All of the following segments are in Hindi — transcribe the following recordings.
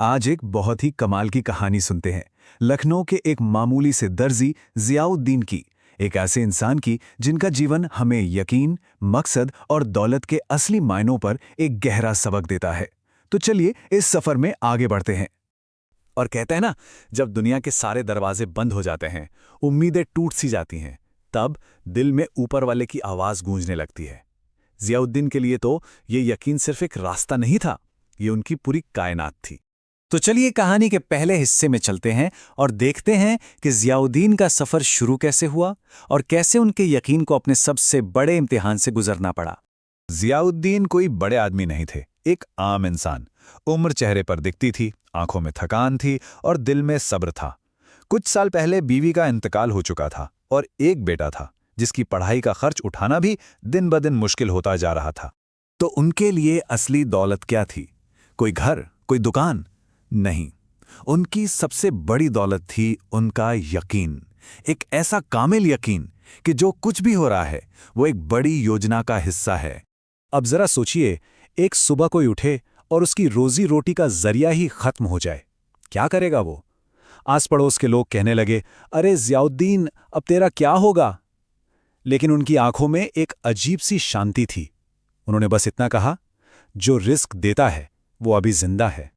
आज एक बहुत ही कमाल की कहानी सुनते हैं। लखनऊ के एक मामूली से दर्जी जियाउद्दीन की, एक ऐसे इंसान की जिनका जीवन हमें यकीन, मकसद और दौलत के असली मायनों पर एक गहरा सबक देता है। तो चलिए इस सफर में आगे बढ़ते हैं। और कहते हैं ना, जब दुनिया के सारे दरवाजे बंद हो जाते हैं, उम्मीदें टूट सी जाती हैं, तब दिल में ऊपर वाले की आवाज गूंजने लगती है। जियाउद्दीन के लिए तो ये यकीन सिर्फ एक रास्ता नहीं था, ये उनकी पूरी कायनात थी। तो चलिए कहानी के पहले हिस्से में चलते हैं और देखते हैं कि जियाउद्दीन का सफर शुरू कैसे हुआ और कैसे उनके यकीन को अपने सबसे बड़े इम्तिहान से गुजरना पड़ा। जियाउद्दीन कोई बड़े आदमी नहीं थे, एक आम इंसान। उम्र चेहरे पर दिखती थी, आंखों में थकान थी और दिल में सब्र था। कुछ साल पहले बीवी का इंतकाल हो चुका था और एक बेटा था जिसकी पढ़ाई का खर्च उठाना भी दिन ब दिन मुश्किल होता जा रहा था। तो उनके लिए असली दौलत क्या थी? कोई घर, कोई दुकान? नहीं, उनकी सबसे बड़ी दौलत थी उनका यकीन। एक ऐसा कामिल यकीन कि जो कुछ भी हो रहा है वो एक बड़ी योजना का हिस्सा है। अब जरा सोचिए, एक सुबह कोई उठे और उसकी रोजी रोटी का जरिया ही खत्म हो जाए, क्या करेगा वो? आस पड़ोस के लोग कहने लगे, अरे जियाउद्दीन, अब तेरा क्या होगा? लेकिन उनकी आंखों में एक अजीब सी शांति थी। उन्होंने बस इतना कहा, जो रिस्क देता है वो अभी जिंदा है।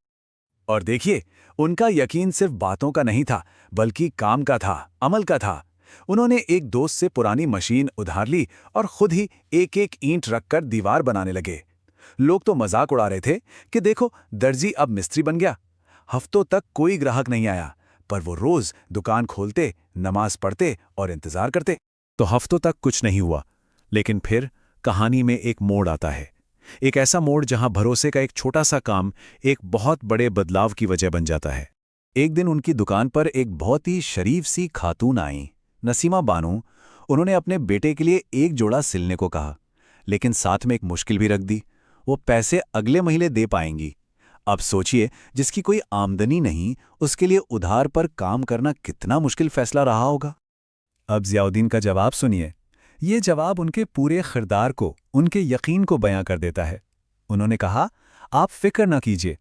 और देखिए, उनका यकीन सिर्फ बातों का नहीं था, बल्कि काम का था, अमल का था। उन्होंने एक दोस्त से पुरानी मशीन उधार ली और खुद ही एक एक ईंट रखकर दीवार बनाने लगे। लोग तो मजाक उड़ा रहे थे कि देखो, दर्जी अब मिस्त्री बन गया। हफ्तों तक कोई ग्राहक नहीं आया, पर वो रोज दुकान खोलते, नमाज पढ़ते और इंतजार करते। तो हफ्तों तक कुछ नहीं हुआ, लेकिन फिर कहानी में एक मोड़ आता है। एक ऐसा मोड़ जहां भरोसे का एक छोटा सा काम एक बहुत बड़े बदलाव की वजह बन जाता है। एक दिन उनकी दुकान पर एक बहुत ही शरीफ सी खातून आई, नसीमा बानो। उन्होंने अपने बेटे के लिए एक जोड़ा सिलने को कहा, लेकिन साथ में एक मुश्किल भी रख दी, वो पैसे अगले महीने दे पाएंगी। अब सोचिए, जिसकी कोई आमदनी नहीं, उसके लिए उधार पर काम करना कितना मुश्किल फैसला रहा होगा। अब जियाउद्दीन का जवाब सुनिए। ये जवाब उनके पूरे किरदार को, उनके यकीन को बयां कर देता है। उन्होंने कहा, आप फिक्र न कीजिए,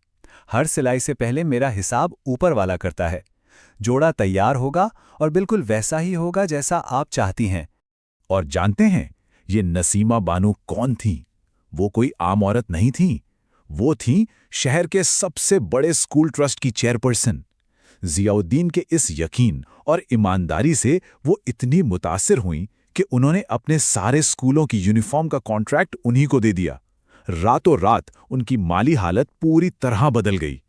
हर सिलाई से पहले मेरा हिसाब ऊपर वाला करता है। जोड़ा तैयार होगा और बिल्कुल वैसा ही होगा जैसा आप चाहती हैं। और जानते हैं ये नसीमा बानो कौन थी? वो कोई आम औरत नहीं थी, वो थी शहर के सबसे बड़े स्कूल ट्रस्ट की चेयरपर्सन। जियाउद्दीन के इस यकीन और ईमानदारी से वो इतनी मुतासिर हुई कि उन्होंने अपने सारे स्कूलों की यूनिफॉर्म का कॉन्ट्रैक्ट उन्हीं को दे दिया। रातों रात उनकी माली हालत पूरी तरह बदल गई।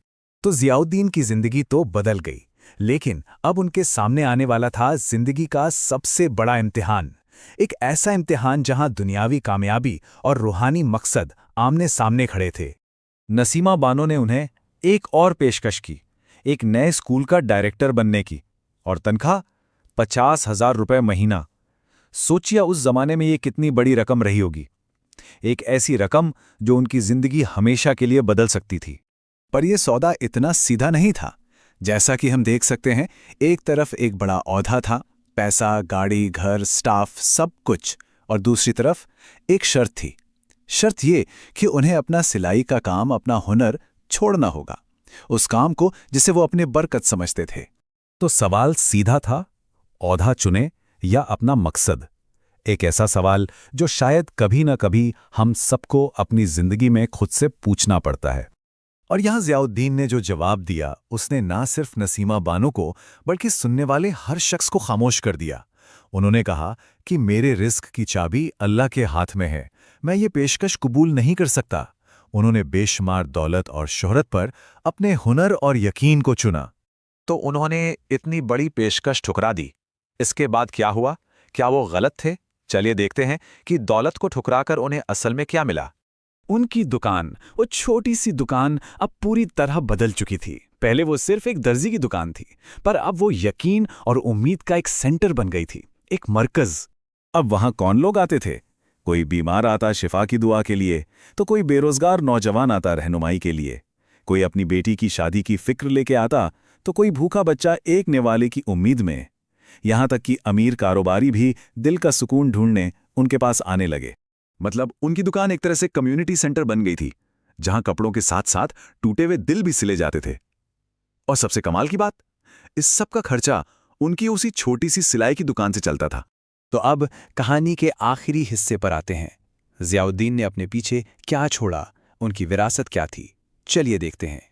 तो जियाउद्दीन की जिंदगी तो बदल गई, लेकिन अब उनके सामने आने वाला था जिंदगी का सबसे बड़ा इम्तिहान। एक ऐसा इम्तिहान जहां दुनियावी कामयाबी और रूहानी मकसद आमने सामने खड़े थे। नसीमा बानो ने उन्हें एक और पेशकश की, एक नए स्कूल का डायरेक्टर बनने की, और तनख्वाह 50,000 रुपये महीना। सोचिए उस जमाने में ये कितनी बड़ी रकम रही होगी। एक ऐसी रकम जो उनकी जिंदगी हमेशा के लिए बदल सकती थी। पर यह सौदा इतना सीधा नहीं था। जैसा कि हम देख सकते हैं, एक तरफ एक बड़ा औहदा था, पैसा, गाड़ी, घर, स्टाफ, सब कुछ, और दूसरी तरफ एक शर्त थी। शर्त ये कि उन्हें अपना सिलाई का काम, अपना हुनर छोड़ना होगा, उस काम को जिसे वो अपने बरकत समझते थे। तो सवाल सीधा था, औहदा चुने या अपना मकसद? एक ऐसा सवाल जो शायद कभी ना कभी हम सबको अपनी जिंदगी में खुद से पूछना पड़ता है। और यहां जियाउद्दीन ने जो जवाब दिया, उसने ना सिर्फ नसीमा बानो को बल्कि सुनने वाले हर शख्स को खामोश कर दिया। उन्होंने कहा कि मेरे रिस्क की चाबी अल्लाह के हाथ में है, मैं ये पेशकश कबूल नहीं कर सकता। उन्होंने बेशुमार दौलत और शोहरत पर अपने हुनर और यकीन को चुना। तो उन्होंने इतनी बड़ी पेशकश ठुकरा दी। इसके बाद क्या हुआ? क्या वो गलत थे? चलिए देखते हैं कि दौलत को ठुकराकर उन्हें असल में क्या मिला। उनकी दुकान, वो छोटी सी दुकान, अब पूरी तरह बदल चुकी थी। पहले वो सिर्फ एक दर्जी की दुकान थी, पर अब वो यकीन और उम्मीद का एक सेंटर बन गई थी, एक मरकज। अब वहां कौन लोग आते थे? कोई बीमार आता शिफा की दुआ के लिए, तो कोई बेरोजगार नौजवान आता रहनुमाई के लिए, कोई अपनी बेटी की शादी की फिक्र लेके आता, तो कोई भूखा बच्चा एक निवाले की उम्मीद में। यहां तक कि अमीर कारोबारी भी दिल का सुकून ढूंढने उनके पास आने लगे। मतलब उनकी दुकान एक तरह से कम्युनिटी सेंटर बन गई थी, जहां कपड़ों के साथ साथ टूटे हुए दिल भी सिले जाते थे। और सबसे कमाल की बात, इस सब का खर्चा उनकी उसी छोटी सी सिलाई की दुकान से चलता था। तो अब कहानी के आखिरी हिस्से पर आते हैं। ज़ियाउद्दीन ने अपने पीछे क्या छोड़ा, उनकी विरासत क्या थी, चलिए देखते हैं।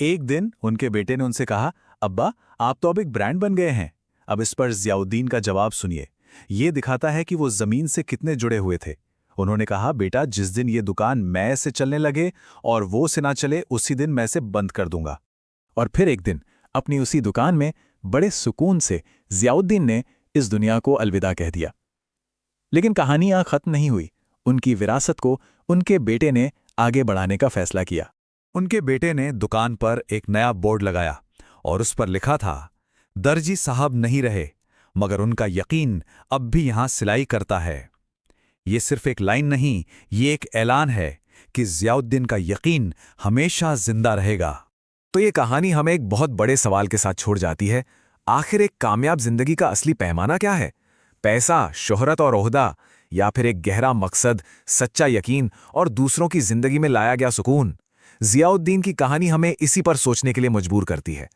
एक दिन उनके बेटे ने उनसे कहा, अब्बा, आप तो अब एक ब्रांड बन गए हैं। अब इस पर ज़ियाउद्दीन का जवाब सुनिए। ये दिखाता है कि वो ज़मीन से कितने जुड़े हुए थे। उन्होंने कहा, बेटा, जिस दिन ये दुकान मैं से चलने लगे और वो से ना चले, उसी दिन मैं से बंद कर दूंगा। और फिर एक दिन अपनी उसी दुकान में बड़े सुकून से ज़ियाउद्दीन ने इस दुनिया को अलविदा कह दिया। लेकिन कहानी यहाँ खत्म नहीं हुई। उनकी विरासत को उनके बेटे ने आगे बढ़ाने का फैसला किया। उनके बेटे ने दुकान पर एक नया बोर्ड लगाया और उस पर लिखा था, दर्जी साहब नहीं रहे, मगर उनका यकीन अब भी यहां सिलाई करता है। ये सिर्फ एक लाइन नहीं, ये एक ऐलान है कि ज़ियाउद्दीन का यकीन हमेशा जिंदा रहेगा। तो ये कहानी हमें एक बहुत बड़े सवाल के साथ छोड़ जाती है। आखिर एक कामयाब जिंदगी का असली पैमाना क्या है? पैसा, शोहरत और ओहदा, या फिर एक गहरा मकसद, सच्चा यकीन और दूसरों की जिंदगी में लाया गया सुकून? ज़ियाउद्दीन की कहानी हमें इसी पर सोचने के लिए मजबूर करती है।